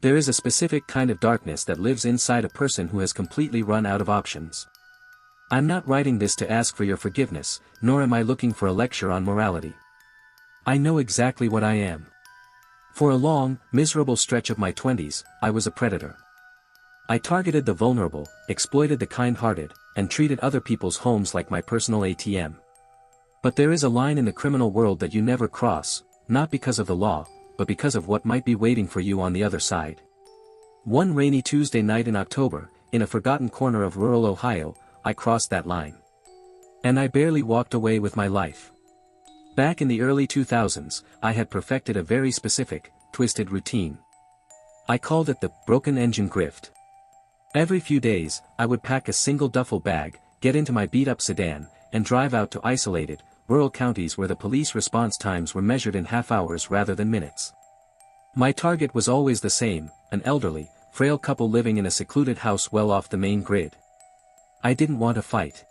There is a specific kind of darkness that lives inside a person who has completely run out of options. I'm not writing this to ask for your forgiveness, nor am I looking for a lecture on morality. I know exactly what I am. For a long, miserable stretch of my 20s, I was a predator. I targeted the vulnerable, exploited the kind-hearted, and treated other people's homes like my personal ATM. But there is a line in the criminal world that you never cross, not because of the law, but because of what might be waiting for you on the other side. One rainy Tuesday night in October, in a forgotten corner of rural Ohio, I crossed that line. And I barely walked away with my life. Back in the early 2000s, I had perfected a very specific, twisted routine. I called it the broken engine grift. Every few days, I would pack a single duffel bag, get into my beat-up sedan, and drive out to isolated, rural counties where the police response times were measured in half-hours rather than minutes. My target was always the same, an elderly, frail couple living in a secluded house well off the main grid. I didn't want a fight.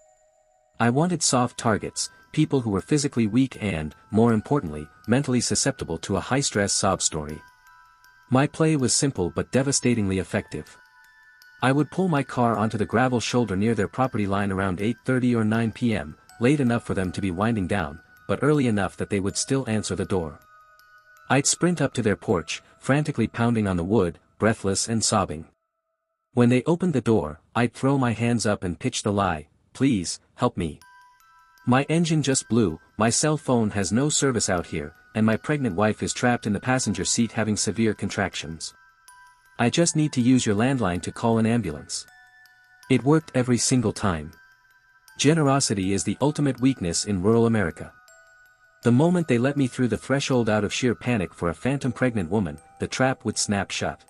I wanted soft targets, people who were physically weak and, more importantly, mentally susceptible to a high-stress sob story. My play was simple but devastatingly effective. I would pull my car onto the gravel shoulder near their property line around 8:30 or 9 p.m., late enough for them to be winding down, but early enough that they would still answer the door. I'd sprint up to their porch, frantically pounding on the wood, breathless and sobbing. When they opened the door, I'd throw my hands up and pitch the lie, "Please, help me. My engine just blew, my cell phone has no service out here, and my pregnant wife is trapped in the passenger seat having severe contractions. I just need to use your landline to call an ambulance." It worked every single time. Generosity is the ultimate weakness in rural America. The moment they let me through the threshold out of sheer panic for a phantom pregnant woman, the trap would snap shut.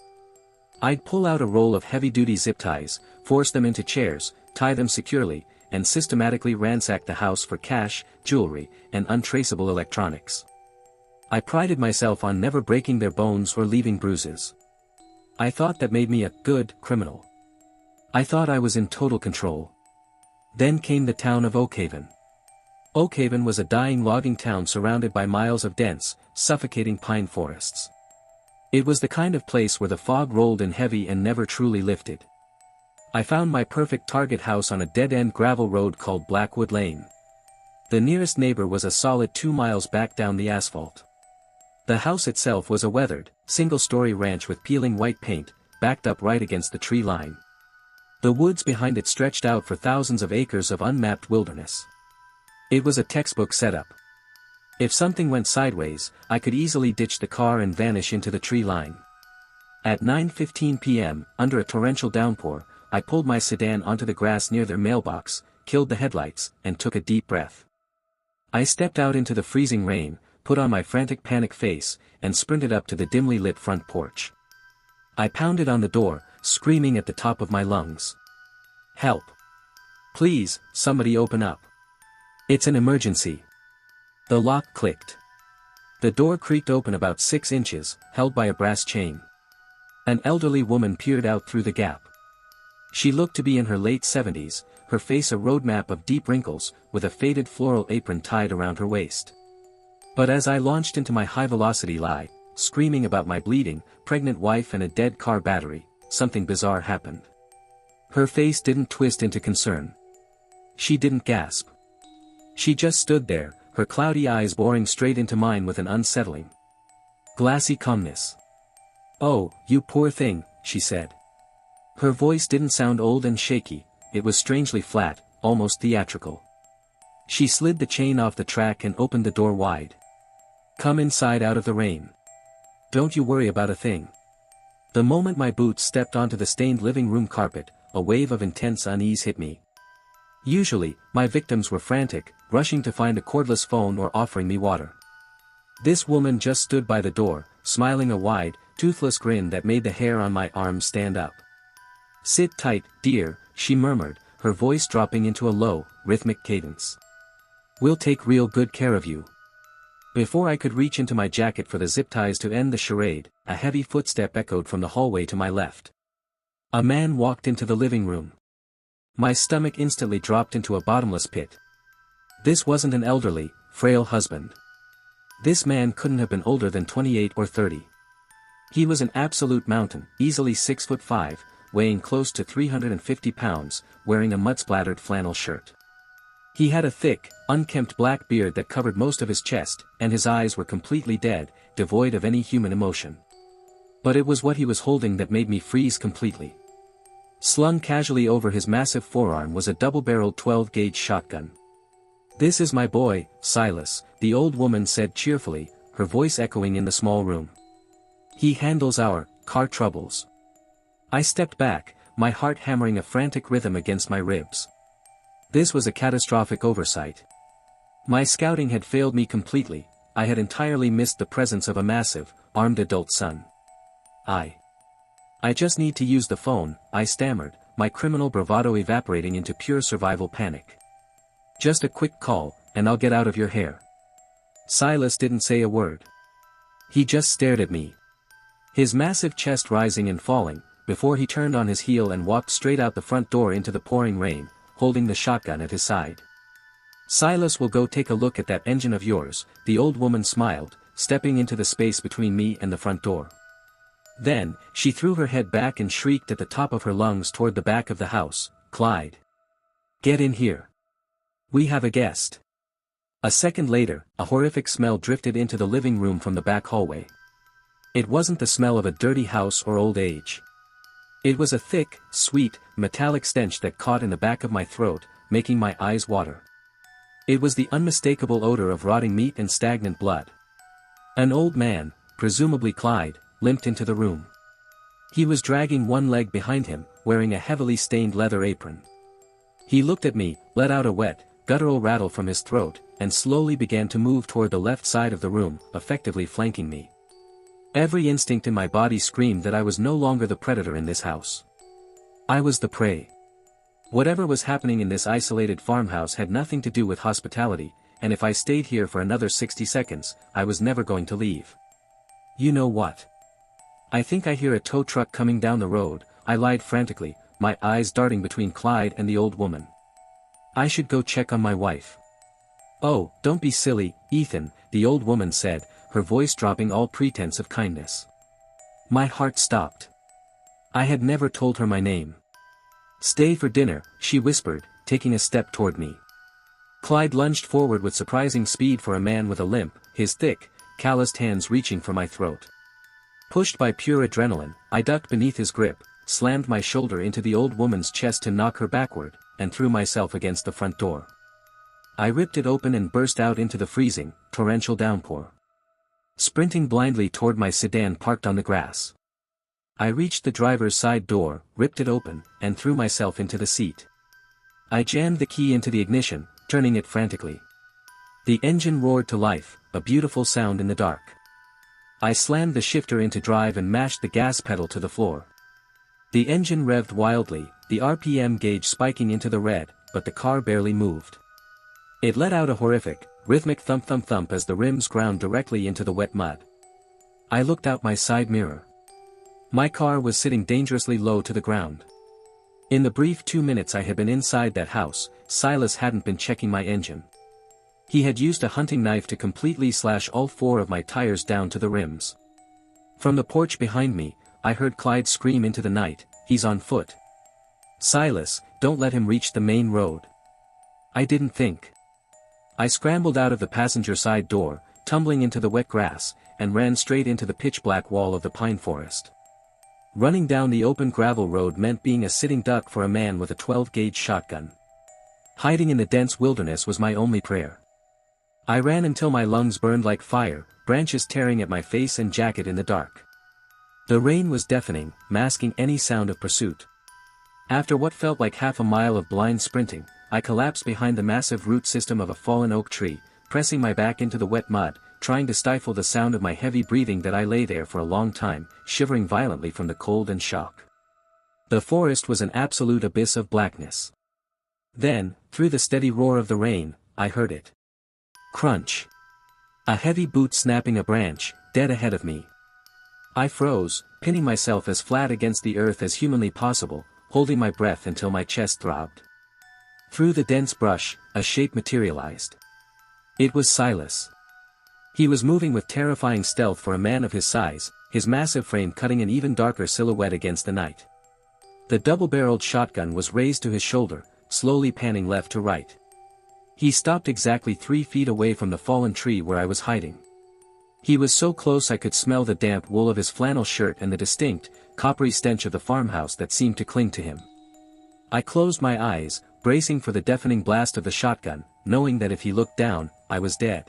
I'd pull out a roll of heavy-duty zip ties, force them into chairs, tie them securely, and systematically ransack the house for cash, jewelry, and untraceable electronics. I prided myself on never breaking their bones or leaving bruises. I thought that made me a good criminal. I thought I was in total control. Then came the town of Oakhaven. Oakhaven was a dying logging town surrounded by miles of dense, suffocating pine forests. It was the kind of place where the fog rolled in heavy and never truly lifted. I found my perfect target house on a dead-end gravel road called Blackwood Lane. The nearest neighbor was a solid 2 miles back down the asphalt. The house itself was a weathered, single-story ranch with peeling white paint, backed up right against the tree line. The woods behind it stretched out for thousands of acres of unmapped wilderness. It was a textbook setup. If something went sideways, I could easily ditch the car and vanish into the tree line. At 9:15 p.m., under a torrential downpour, I pulled my sedan onto the grass near their mailbox, killed the headlights, and took a deep breath. I stepped out into the freezing rain, put on my frantic panic face, and sprinted up to the dimly lit front porch. I pounded on the door, screaming at the top of my lungs. "Help! Please, somebody open up. It's an emergency." The lock clicked. The door creaked open about 6 inches, held by a brass chain. An elderly woman peered out through the gap. She looked to be in her late 70s, her face a roadmap of deep wrinkles, with a faded floral apron tied around her waist. But as I launched into my high-velocity lie, screaming about my bleeding, pregnant wife and a dead car battery, something bizarre happened. Her face didn't twist into concern. She didn't gasp. She just stood there, her cloudy eyes boring straight into mine with an unsettling, glassy calmness. "Oh, you poor thing," she said. Her voice didn't sound old and shaky, it was strangely flat, almost theatrical. She slid the chain off the track and opened the door wide. "Come inside out of the rain. Don't you worry about a thing." The moment my boots stepped onto the stained living room carpet, a wave of intense unease hit me. Usually, my victims were frantic, rushing to find a cordless phone or offering me water. This woman just stood by the door, smiling a wide, toothless grin that made the hair on my arms stand up. "Sit tight, dear," she murmured, her voice dropping into a low, rhythmic cadence. "We'll take real good care of you." Before I could reach into my jacket for the zip ties to end the charade, a heavy footstep echoed from the hallway to my left. A man walked into the living room. My stomach instantly dropped into a bottomless pit. This wasn't an elderly, frail husband. This man couldn't have been older than 28 or 30. He was an absolute mountain, easily 6'5", weighing close to 350 pounds, wearing a mud-splattered flannel shirt. He had a thick, unkempt black beard that covered most of his chest, and his eyes were completely dead, devoid of any human emotion. But it was what he was holding that made me freeze completely. Slung casually over his massive forearm was a double-barreled 12-gauge shotgun. "This is my boy, Silas," the old woman said cheerfully, her voice echoing in the small room. "He handles our car troubles." I stepped back, my heart hammering a frantic rhythm against my ribs. This was a catastrophic oversight. My scouting had failed me completely. I had entirely missed the presence of a massive, armed adult son. I just need to use the phone," I stammered, my criminal bravado evaporating into pure survival panic. "Just a quick call, and I'll get out of your hair." Silas didn't say a word. He just stared at me, his massive chest rising and falling, before he turned on his heel and walked straight out the front door into the pouring rain, holding the shotgun at his side. "Silas will go take a look at that engine of yours," the old woman smiled, stepping into the space between me and the front door. Then, she threw her head back and shrieked at the top of her lungs toward the back of the house, "Clyde! Get in here! We have a guest!" A second later, a horrific smell drifted into the living room from the back hallway. It wasn't the smell of a dirty house or old age. It was a thick, sweet, metallic stench that caught in the back of my throat, making my eyes water. It was the unmistakable odor of rotting meat and stagnant blood. An old man, presumably Clyde, limped into the room. He was dragging one leg behind him, wearing a heavily stained leather apron. He looked at me, let out a wet, guttural rattle from his throat, and slowly began to move toward the left side of the room, effectively flanking me. Every instinct in my body screamed that I was no longer the predator in this house. I was the prey. Whatever was happening in this isolated farmhouse had nothing to do with hospitality, and if I stayed here for another 60 seconds, I was never going to leave. "You know what? I think I hear a tow truck coming down the road," I lied frantically, my eyes darting between Clyde and the old woman. "I should go check on my wife." "Oh, don't be silly, Ethan," the old woman said, her voice dropping all pretense of kindness. My heart stopped. I had never told her my name. "Stay for dinner," she whispered, taking a step toward me. Clyde lunged forward with surprising speed for a man with a limp, his thick, calloused hands reaching for my throat. Pushed by pure adrenaline, I ducked beneath his grip, slammed my shoulder into the old woman's chest to knock her backward, and threw myself against the front door. I ripped it open and burst out into the freezing, torrential downpour. Sprinting blindly toward my sedan parked on the grass. I reached the driver's side door, ripped it open, and threw myself into the seat. I jammed the key into the ignition, turning it frantically. The engine roared to life, a beautiful sound in the dark. I slammed the shifter into drive and mashed the gas pedal to the floor. The engine revved wildly, the RPM gauge spiking into the red, but the car barely moved. It let out a horrific, rhythmic thump-thump-thump as the rims ground directly into the wet mud. I looked out my side mirror. My car was sitting dangerously low to the ground. In the brief 2 minutes I had been inside that house, Silas hadn't been checking my engine. He had used a hunting knife to completely slash all 4 of my tires down to the rims. From the porch behind me, I heard Clyde scream into the night, "He's on foot. Silas, don't let him reach the main road." I didn't think. I scrambled out of the passenger side door, tumbling into the wet grass, and ran straight into the pitch-black wall of the pine forest. Running down the open gravel road meant being a sitting duck for a man with a 12-gauge shotgun. Hiding in the dense wilderness was my only prayer. I ran until my lungs burned like fire, branches tearing at my face and jacket in the dark. The rain was deafening, masking any sound of pursuit. After what felt like half a mile of blind sprinting, I collapsed behind the massive root system of a fallen oak tree, pressing my back into the wet mud, trying to stifle the sound of my heavy breathing that I lay there for a long time, shivering violently from the cold and shock. The forest was an absolute abyss of blackness. Then, through the steady roar of the rain, I heard it. Crunch. A heavy boot snapping a branch, dead ahead of me. I froze, pinning myself as flat against the earth as humanly possible, holding my breath until my chest throbbed. Through the dense brush, a shape materialized. It was Silas. He was moving with terrifying stealth for a man of his size, his massive frame cutting an even darker silhouette against the night. The double-barreled shotgun was raised to his shoulder, slowly panning left to right. He stopped exactly 3 feet away from the fallen tree where I was hiding. He was so close I could smell the damp wool of his flannel shirt and the distinct, coppery stench of the farmhouse that seemed to cling to him. I closed my eyes, bracing for the deafening blast of the shotgun, knowing that if he looked down, I was dead.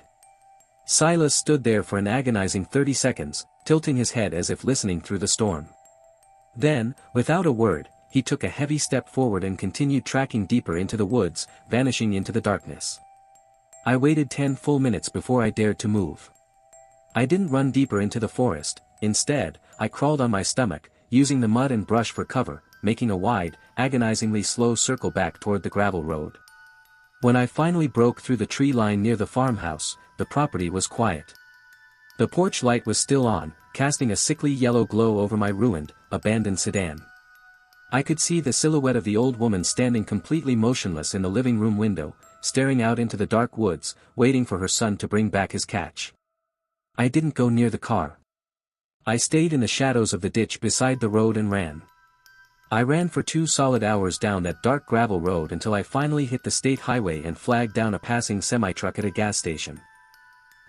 Silas stood there for an agonizing 30 seconds, tilting his head as if listening through the storm. Then, without a word, he took a heavy step forward and continued tracking deeper into the woods, vanishing into the darkness. I waited 10 full minutes before I dared to move. I didn't run deeper into the forest. Instead, I crawled on my stomach, using the mud and brush for cover, making a wide, agonizingly slow circle back toward the gravel road. When I finally broke through the tree line near the farmhouse, the property was quiet. The porch light was still on, casting a sickly yellow glow over my ruined, abandoned sedan. I could see the silhouette of the old woman standing completely motionless in the living room window, staring out into the dark woods, waiting for her son to bring back his catch. I didn't go near the car. I stayed in the shadows of the ditch beside the road and ran. I ran for 2 solid hours down that dark gravel road until I finally hit the state highway and flagged down a passing semi-truck at a gas station.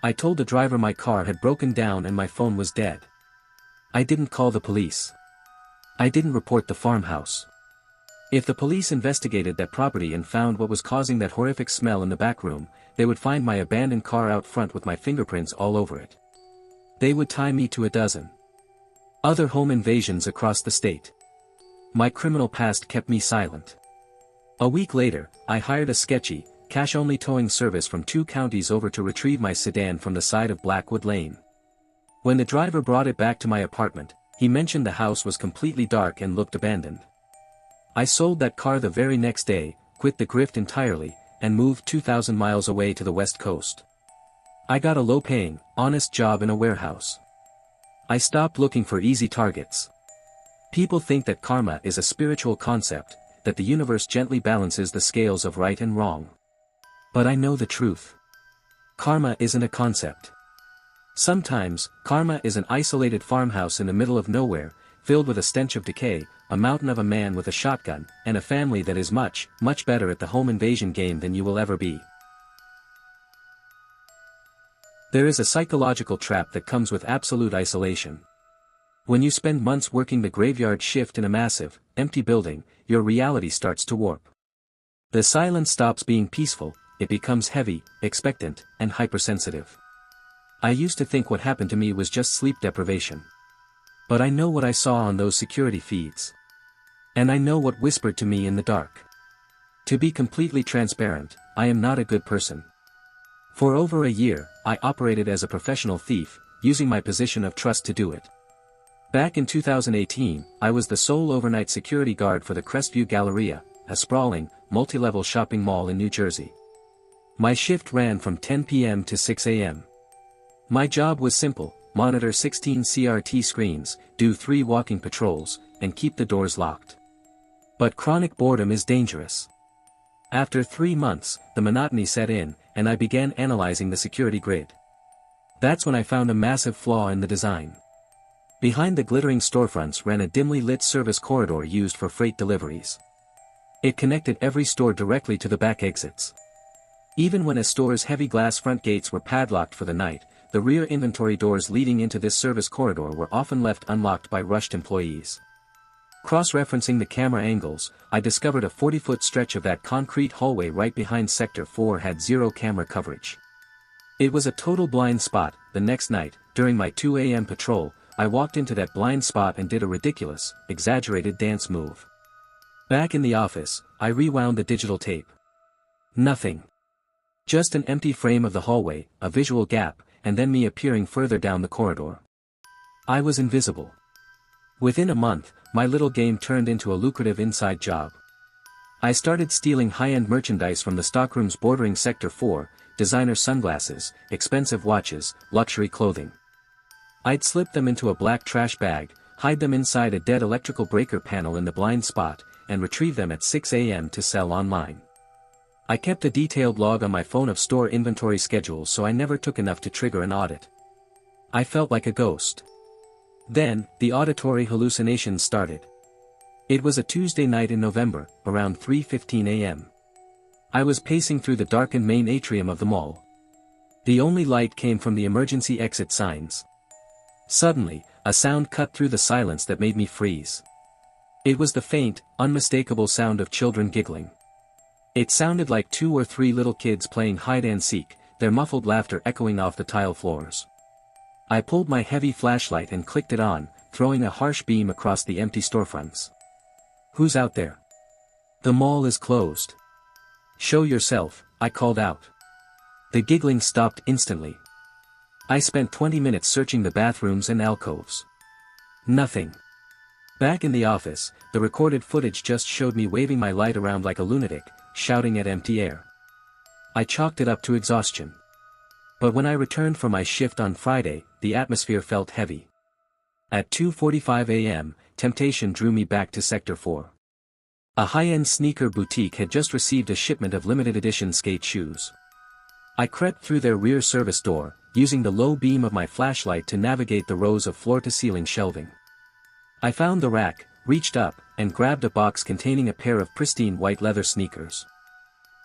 I told the driver my car had broken down and my phone was dead. I didn't call the police. I didn't report the farmhouse. If the police investigated that property and found what was causing that horrific smell in the back room, they would find my abandoned car out front with my fingerprints all over it. They would tie me to a dozen other home invasions across the state. My criminal past kept me silent. A week later, I hired a sketchy, cash-only towing service from 2 counties over to retrieve my sedan from the side of Blackwood Lane. When the driver brought it back to my apartment, he mentioned the house was completely dark and looked abandoned. I sold that car the very next day, quit the grift entirely, and moved 2,000 miles away to the West Coast. I got a low-paying, honest job in a warehouse. I stopped looking for easy targets. People think that karma is a spiritual concept, that the universe gently balances the scales of right and wrong. But I know the truth. Karma isn't a concept. Sometimes, karma is an isolated farmhouse in the middle of nowhere, filled with a stench of decay, a mountain of a man with a shotgun, and a family that is much, much better at the home invasion game than you will ever be. There is a psychological trap that comes with absolute isolation. When you spend months working the graveyard shift in a massive, empty building, your reality starts to warp. The silence stops being peaceful, it becomes heavy, expectant, and hypersensitive. I used to think what happened to me was just sleep deprivation. But I know what I saw on those security feeds. And I know what whispered to me in the dark. To be completely transparent, I am not a good person. For over a year, I operated as a professional thief, using my position of trust to do it. Back in 2018, I was the sole overnight security guard for the Crestview Galleria, a sprawling, multi-level shopping mall in New Jersey. My shift ran from 10 p.m. to 6 a.m. My job was simple: monitor 16 CRT screens, do 3 walking patrols, and keep the doors locked. But chronic boredom is dangerous. After 3 months, the monotony set in, and I began analyzing the security grid. That's when I found a massive flaw in the design. Behind the glittering storefronts ran a dimly lit service corridor used for freight deliveries. It connected every store directly to the back exits. Even when a store's heavy glass front gates were padlocked for the night, the rear inventory doors leading into this service corridor were often left unlocked by rushed employees. Cross-referencing the camera angles, I discovered a 40-foot stretch of that concrete hallway right behind Sector 4 had zero camera coverage. It was a total blind spot. The next night, during my 2 a.m. patrol, I walked into that blind spot and did a ridiculous, exaggerated dance move. Back in the office, I rewound the digital tape. Nothing. Just an empty frame of the hallway, a visual gap, and then me appearing further down the corridor. I was invisible. Within a month, my little game turned into a lucrative inside job. I started stealing high-end merchandise from the stockrooms bordering Sector 4, designer sunglasses, expensive watches, luxury clothing. I'd slip them into a black trash bag, hide them inside a dead electrical breaker panel in the blind spot, and retrieve them at 6 a.m. to sell online. I kept a detailed log on my phone of store inventory schedules so I never took enough to trigger an audit. I felt like a ghost. Then, the auditory hallucinations started. It was a Tuesday night in November, around 3:15 a.m. I was pacing through the darkened main atrium of the mall. The only light came from the emergency exit signs. Suddenly, a sound cut through the silence that made me freeze. It was the faint, unmistakable sound of children giggling. It sounded like 2 or 3 little kids playing hide-and-seek, their muffled laughter echoing off the tile floors. I pulled my heavy flashlight and clicked it on, throwing a harsh beam across the empty storefronts. "Who's out there? The mall is closed. Show yourself," I called out. The giggling stopped instantly. I spent 20 minutes searching the bathrooms and alcoves. Nothing. Back in the office, the recorded footage just showed me waving my light around like a lunatic, shouting at empty air. I chalked it up to exhaustion. But when I returned from my shift on Friday, the atmosphere felt heavy. At 2:45 a.m., temptation drew me back to Sector 4. A high-end sneaker boutique had just received a shipment of limited edition skate shoes. I crept through their rear service door, using the low beam of my flashlight to navigate the rows of floor-to-ceiling shelving. I found the rack, reached up, and grabbed a box containing a pair of pristine white leather sneakers.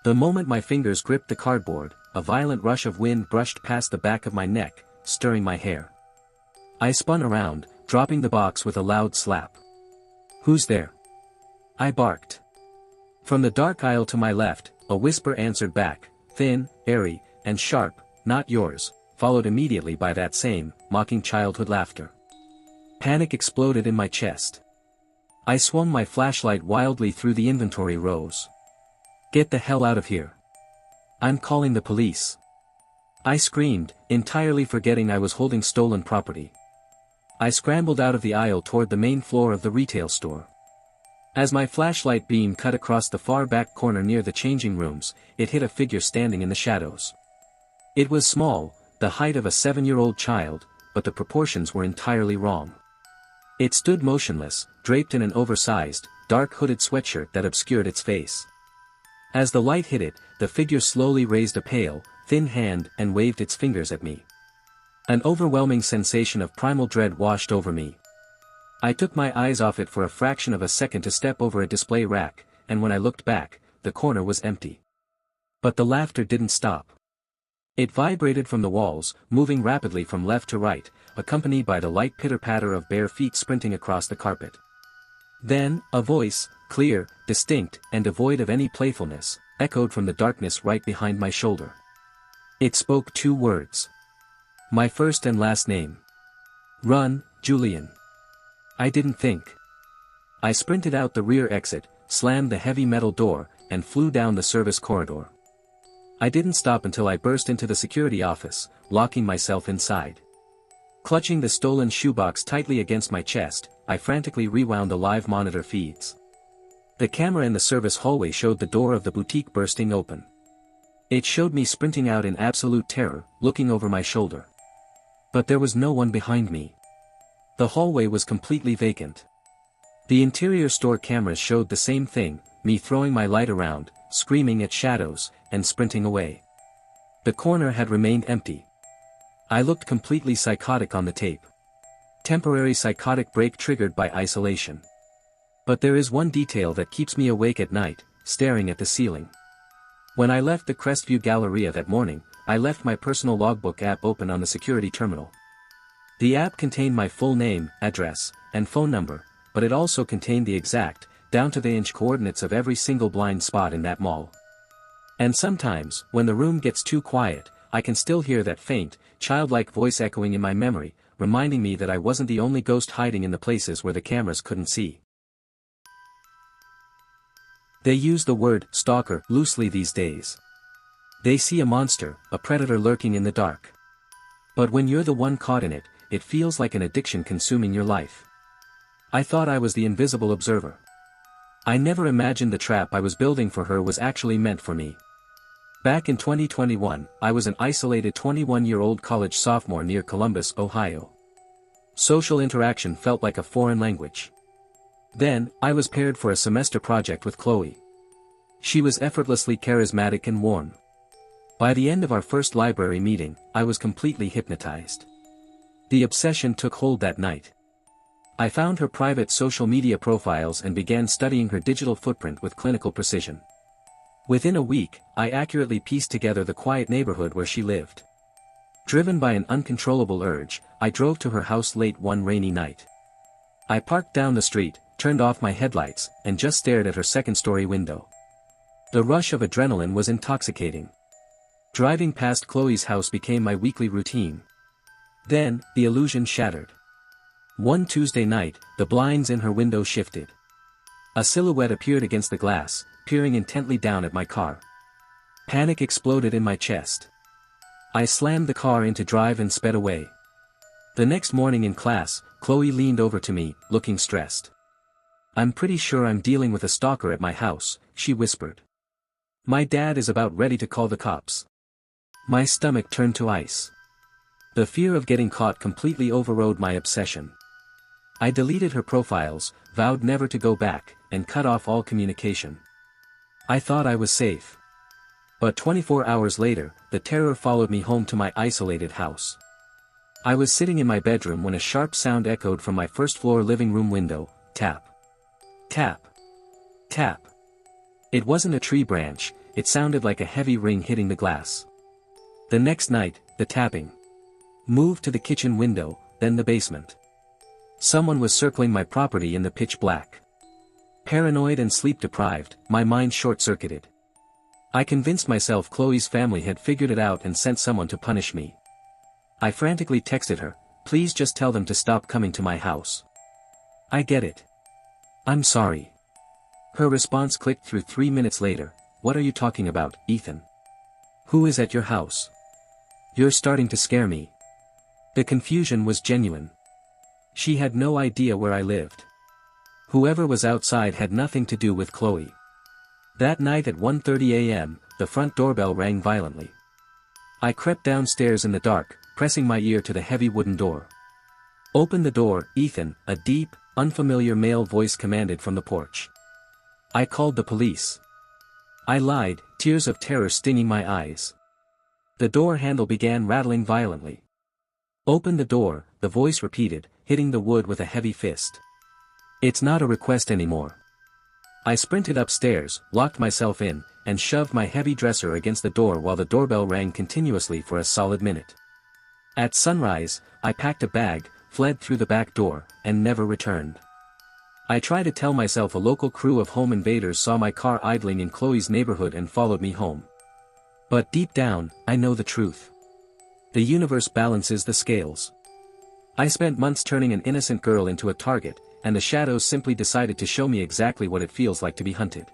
The moment my fingers gripped the cardboard, a violent rush of wind brushed past the back of my neck, stirring my hair. I spun around, dropping the box with a loud slap. "Who's there?" I barked. From the dark aisle to my left, a whisper answered back, thin, airy, and sharp, "Not yours," followed immediately by that same, mocking childhood laughter. Panic exploded in my chest. I swung my flashlight wildly through the inventory rows. "Get the hell out of here. I'm calling the police." I screamed, entirely forgetting I was holding stolen property. I scrambled out of the aisle toward the main floor of the retail store. As my flashlight beam cut across the far back corner near the changing rooms, it hit a figure standing in the shadows. It was small, the height of a 7-year-old child, but the proportions were entirely wrong. It stood motionless, draped in an oversized, dark hooded sweatshirt that obscured its face. As the light hit it, the figure slowly raised a pale, thin hand and waved its fingers at me. An overwhelming sensation of primal dread washed over me. I took my eyes off it for a fraction of a second to step over a display rack, and when I looked back, the corner was empty. But the laughter didn't stop. It vibrated from the walls, moving rapidly from left to right, accompanied by the light pitter-patter of bare feet sprinting across the carpet. Then, a voice, clear, distinct, and devoid of any playfulness, echoed from the darkness right behind my shoulder. It spoke 2 words. My first and last name. "Run, Julian." I didn't think. I sprinted out the rear exit, slammed the heavy metal door, and flew down the service corridor. I didn't stop until I burst into the security office, locking myself inside. Clutching the stolen shoebox tightly against my chest, I frantically rewound the live monitor feeds. The camera in the service hallway showed the door of the boutique bursting open. It showed me sprinting out in absolute terror, looking over my shoulder. But there was no one behind me. The hallway was completely vacant. The interior store cameras showed the same thing, me throwing my light around, screaming at shadows, and sprinting away. The corner had remained empty. I looked completely psychotic on the tape. Temporary psychotic break triggered by isolation. But there is one detail that keeps me awake at night, staring at the ceiling. When I left the Crestview Galleria that morning, I left my personal logbook app open on the security terminal. The app contained my full name, address, and phone number, but it also contained the exact, down-to-the-inch coordinates of every single blind spot in that mall. And sometimes, when the room gets too quiet, I can still hear that faint, childlike voice echoing in my memory, reminding me that I wasn't the only ghost hiding in the places where the cameras couldn't see. They use the word stalker loosely these days. They see a monster, a predator lurking in the dark. But when you're the one caught in it, it feels like an addiction consuming your life. I thought I was the invisible observer. I never imagined the trap I was building for her was actually meant for me. Back in 2021, I was an isolated 21-year-old college sophomore near Columbus, Ohio. Social interaction felt like a foreign language. Then, I was paired for a semester project with Chloe. She was effortlessly charismatic and warm. By the end of our first library meeting, I was completely hypnotized. The obsession took hold that night. I found her private social media profiles and began studying her digital footprint with clinical precision. Within a week, I accurately pieced together the quiet neighborhood where she lived. Driven by an uncontrollable urge, I drove to her house late one rainy night. I parked down the street, turned off my headlights, and just stared at her second-story window. The rush of adrenaline was intoxicating. Driving past Chloe's house became my weekly routine. Then, the illusion shattered. One Tuesday night, the blinds in her window shifted. A silhouette appeared against the glass, peering intently down at my car. Panic exploded in my chest. I slammed the car into drive and sped away. The next morning in class, Chloe leaned over to me, looking stressed. "I'm pretty sure I'm dealing with a stalker at my house," she whispered. "My dad is about ready to call the cops." My stomach turned to ice. The fear of getting caught completely overrode my obsession. I deleted her profiles, vowed never to go back, and cut off all communication. I thought I was safe. But 24 hours later, the terror followed me home to my isolated house. I was sitting in my bedroom when a sharp sound echoed from my first-floor living room window: tap. Tap. Tap. It wasn't a tree branch, it sounded like a heavy ring hitting the glass. The next night, the tapping moved to the kitchen window, then the basement. Someone was circling my property in the pitch black. Paranoid and sleep-deprived, my mind short-circuited. I convinced myself Chloe's family had figured it out and sent someone to punish me. I frantically texted her, "Please just tell them to stop coming to my house. I get it. I'm sorry." Her response clicked through 3 minutes later: "What are you talking about, Ethan? Who is at your house? You're starting to scare me." The confusion was genuine. She had no idea where I lived. Whoever was outside had nothing to do with Chloe. That night at 1:30 a.m., the front doorbell rang violently. I crept downstairs in the dark, pressing my ear to the heavy wooden door. "Open the door, Ethan," a deep, unfamiliar male voice commanded from the porch. I called the police. I lied, tears of terror stinging my eyes. The door handle began rattling violently. "Open the door," the voice repeated, hitting the wood with a heavy fist. "It's not a request anymore." I sprinted upstairs, locked myself in, and shoved my heavy dresser against the door while the doorbell rang continuously for a solid minute. At sunrise, I packed a bag, fled through the back door, and never returned. I tried to tell myself a local crew of home invaders saw my car idling in Chloe's neighborhood and followed me home. But deep down, I know the truth. The universe balances the scales. I spent months turning an innocent girl into a target, and the shadows simply decided to show me exactly what it feels like to be hunted.